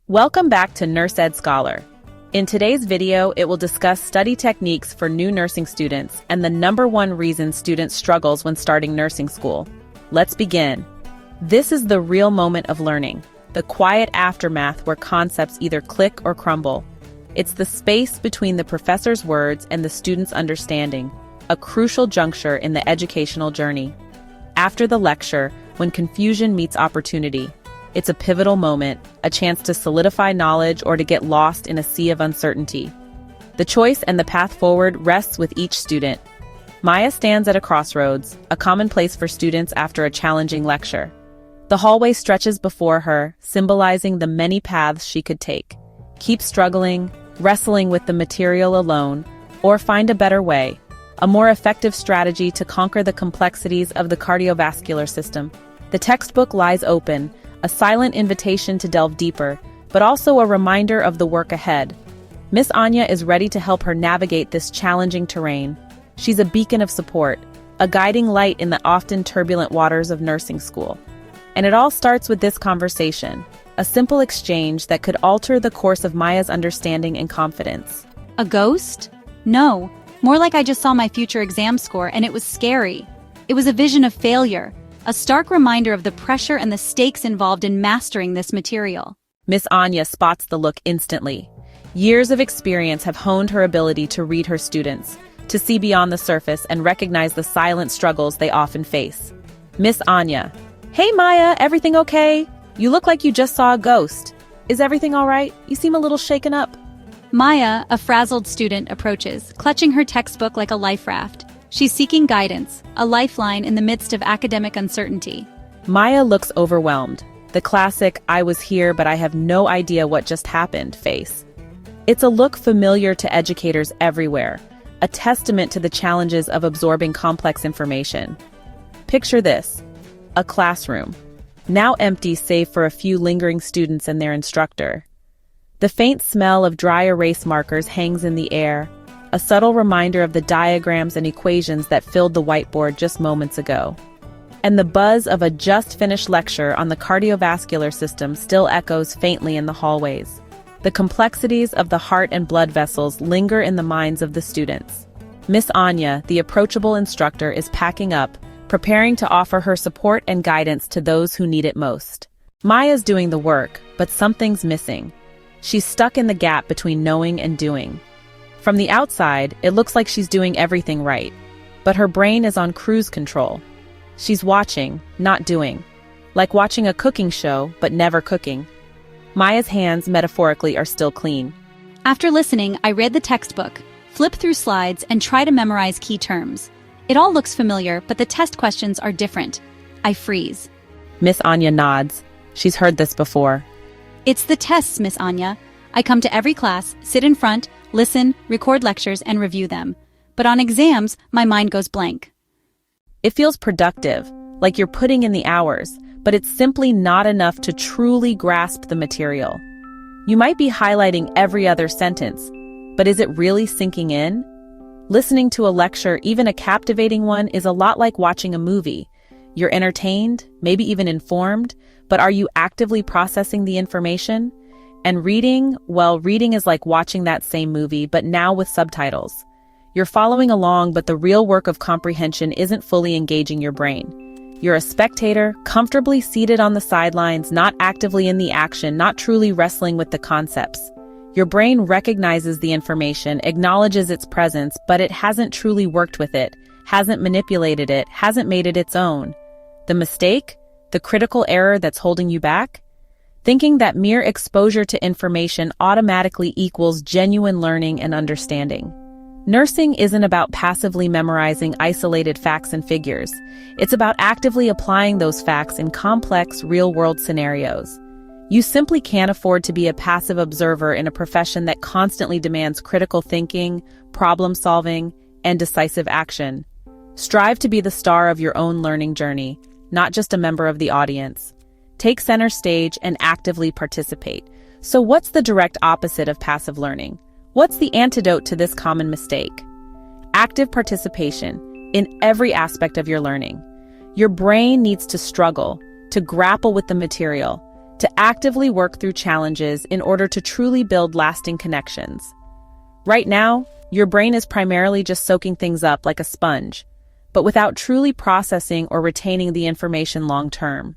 Welcome back to NurseEdScholar. In today's video, it will discuss study techniques for new nursing students and the #1 reason students struggles when starting nursing school. Let's begin. This is the real moment of learning, the quiet aftermath where concepts either click or crumble. It's the space between the professor's words and the student's understanding, a crucial juncture in the educational journey. After the lecture, when confusion meets opportunity, it's a pivotal moment, a chance to solidify knowledge or to get lost in a sea of uncertainty. The choice and the path forward rests with each student. Maya stands at a crossroads, a common place for students after a challenging lecture. The hallway stretches before her, symbolizing the many paths she could take. Keep struggling, wrestling with the material alone, or find a better way, a more effective strategy to conquer the complexities of the cardiovascular system. The textbook lies open, a silent invitation to delve deeper, but also a reminder of the work ahead. Miss Anya is ready to help her navigate this challenging terrain. She's a beacon of support, a guiding light in the often turbulent waters of nursing school. And it all starts with this conversation, a simple exchange that could alter the course of Maya's understanding and confidence. A ghost? No, more like I just saw my future exam score and it was scary. It was a vision of failure, a stark reminder of the pressure and the stakes involved in mastering this material. Miss Anya spots the look instantly. Years of experience have honed her ability to read her students, to see beyond the surface and recognize the silent struggles they often face. Miss Anya: "Hey Maya, everything okay? You look like you just saw a ghost. Is everything all right? You seem a little shaken up." Maya, a frazzled student, approaches, clutching her textbook like a life raft. She's seeking guidance, a lifeline in the midst of academic uncertainty. Maya looks overwhelmed, the classic "I was here but I have no idea what just happened" face. It's a look familiar to educators everywhere, a testament to the challenges of absorbing complex information. Picture this: a classroom, now empty save for a few lingering students and their instructor. The faint smell of dry erase markers hangs in the air, a subtle reminder of the diagrams and equations that filled the whiteboard just moments ago. And the buzz of a just-finished lecture on the cardiovascular system still echoes faintly in the hallways. The complexities of the heart and blood vessels linger in the minds of the students. Miss Anya, the approachable instructor, is packing up, preparing to offer her support and guidance to those who need it most. Maya's doing the work, but something's missing. She's stuck in the gap between knowing and doing. From the outside, it looks like she's doing everything right, but her brain is on cruise control. She's watching, not doing. Like watching a cooking show, but never cooking. Maya's hands, metaphorically, are still clean. After listening, I read the textbook, flip through slides, and try to memorize key terms. It all looks familiar, but the test questions are different. I freeze. Miss Anya nods. She's heard this before. It's the tests, Miss Anya. I come to every class, sit in front, listen, record lectures, and review them. But on exams, my mind goes blank. It feels productive, like you're putting in the hours, but it's simply not enough to truly grasp the material. You might be highlighting every other sentence, but is it really sinking in? Listening to a lecture, even a captivating one, is a lot like watching a movie. You're entertained, maybe even informed, but are you actively processing the information? And reading, well, reading is like watching that same movie, but now with subtitles. You're following along, but the real work of comprehension isn't fully engaging your brain. You're a spectator, comfortably seated on the sidelines, not actively in the action, not truly wrestling with the concepts. Your brain recognizes the information, acknowledges its presence, but it hasn't truly worked with it, hasn't manipulated it, hasn't made it its own. The mistake? The critical error that's holding you back? Thinking that mere exposure to information automatically equals genuine learning and understanding. Nursing isn't about passively memorizing isolated facts and figures. It's about actively applying those facts in complex, real-world scenarios. You simply can't afford to be a passive observer in a profession that constantly demands critical thinking, problem-solving, and decisive action. Strive to be the star of your own learning journey, not just a member of the audience. Take center stage and actively participate. So what's the direct opposite of passive learning? What's the antidote to this common mistake? Active participation in every aspect of your learning. Your brain needs to struggle, to grapple with the material, to actively work through challenges in order to truly build lasting connections. Right now, your brain is primarily just soaking things up like a sponge, but without truly processing or retaining the information long term.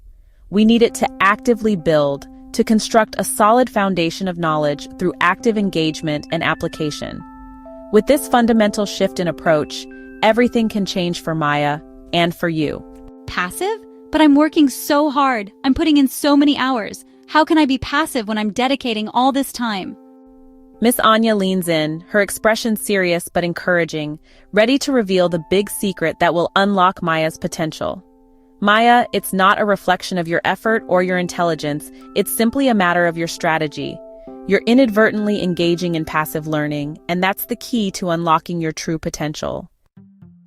We need it to actively build, to construct a solid foundation of knowledge through active engagement and application. With this fundamental shift in approach, everything can change for Maya and for you. Passive? But I'm working so hard. I'm putting in so many hours. How can I be passive when I'm dedicating all this time? Miss Anya leans in, her expression serious but encouraging, ready to reveal the big secret that will unlock Maya's potential. Maya, it's not a reflection of your effort or your intelligence, it's simply a matter of your strategy. You're inadvertently engaging in passive learning, and that's the key to unlocking your true potential.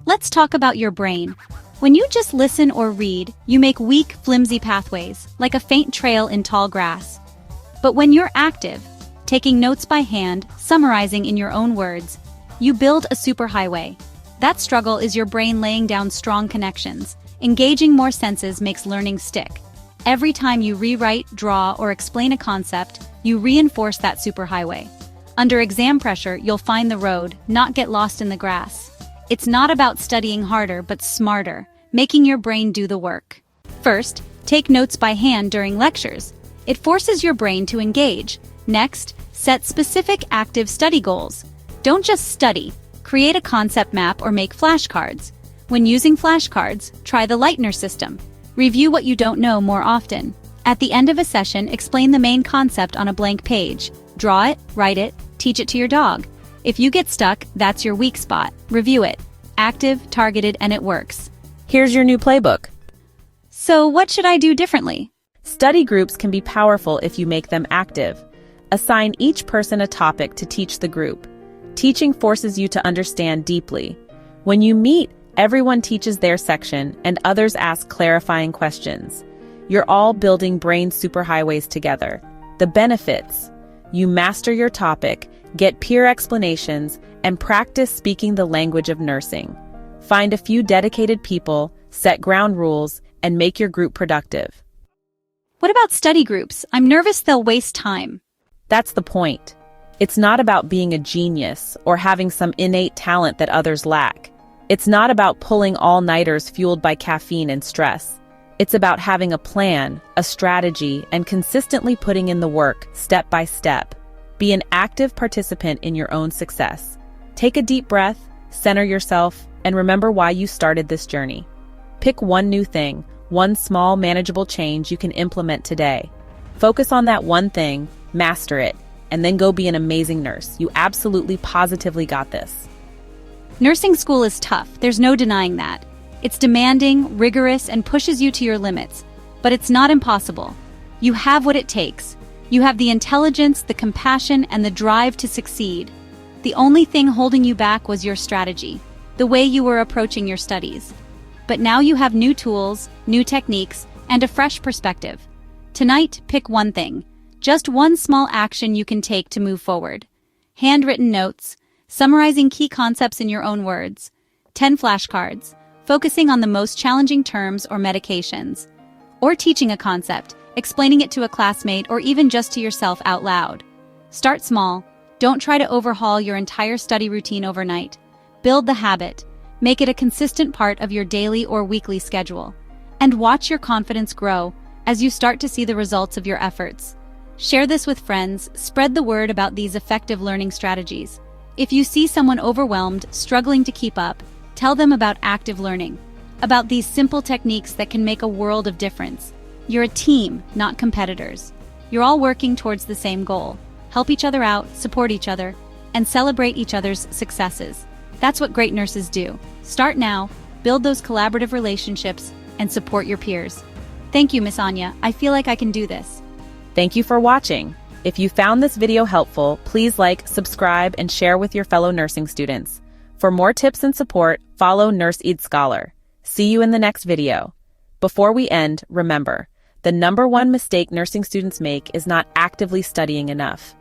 Let's talk about your brain. When you just listen or read, you make weak, flimsy pathways, like a faint trail in tall grass. But when you're active, taking notes by hand, summarizing in your own words, you build a superhighway. That struggle is your brain laying down strong connections. Engaging more senses makes learning stick. Every time you rewrite, draw, or explain a concept, you reinforce that superhighway. Under exam pressure, you'll find the road, not get lost in the grass. It's not about studying harder, but smarter, making your brain do the work. First, take notes by hand during lectures. It forces your brain to engage. Next, set specific active study goals. Don't just study. Create a concept map or make flashcards. When using flashcards, try the Lightner system. Review what you don't know more often. At the end of a session, explain the main concept on a blank page. Draw it, write it, teach it to your dog. If you get stuck, that's your weak spot. Review it. Active, targeted, and it works. Here's your new playbook. So what should I do differently? Study groups can be powerful if you make them active. Assign each person a topic to teach the group. Teaching forces you to understand deeply. When you meet, everyone teaches their section and others ask clarifying questions. You're all building brain superhighways together. The benefits: you master your topic, get peer explanations, and practice speaking the language of nursing. Find a few dedicated people, set ground rules, and make your group productive. What about study groups? I'm nervous they'll waste time. That's the point. It's not about being a genius or having some innate talent that others lack. It's not about pulling all-nighters fueled by caffeine and stress. It's about having a plan, a strategy, and consistently putting in the work, step by step. Be an active participant in your own success. Take a deep breath, center yourself, and remember why you started this journey. Pick one new thing, one small, manageable change you can implement today. Focus on that one thing, master it, and then go be an amazing nurse. You absolutely, positively got this. Nursing school is tough, there's no denying that. It's demanding, rigorous, and pushes you to your limits. But it's not impossible. You have what it takes. You have the intelligence, the compassion, and the drive to succeed. The only thing holding you back was your strategy, the way you were approaching your studies. But now you have new tools, new techniques, and a fresh perspective. Tonight, pick one thing. Just one small action you can take to move forward. Handwritten notes, summarizing key concepts in your own words, 10 flashcards, focusing on the most challenging terms or medications, or teaching a concept, explaining it to a classmate or even just to yourself out loud. Start small. Don't try to overhaul your entire study routine overnight. Build the habit. Make it a consistent part of your daily or weekly schedule. And watch your confidence grow as you start to see the results of your efforts. Share this with friends, spread the word about these effective learning strategies. If you see someone overwhelmed, struggling to keep up, tell them about active learning, about these simple techniques that can make a world of difference. You're a team, not competitors. You're all working towards the same goal. Help each other out, support each other, and celebrate each other's successes. That's what great nurses do. Start now, build those collaborative relationships, and support your peers. Thank you, Miss Anya. I feel like I can do this. Thank you for watching. If you found this video helpful, please like, subscribe, and share with your fellow nursing students. For more tips and support, follow NurseEdScholar. See you in the next video. Before we end, remember, the #1 mistake nursing students make is not actively studying enough.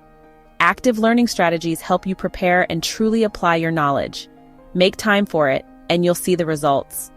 Active learning strategies help you prepare and truly apply your knowledge. Make time for it, and you'll see the results.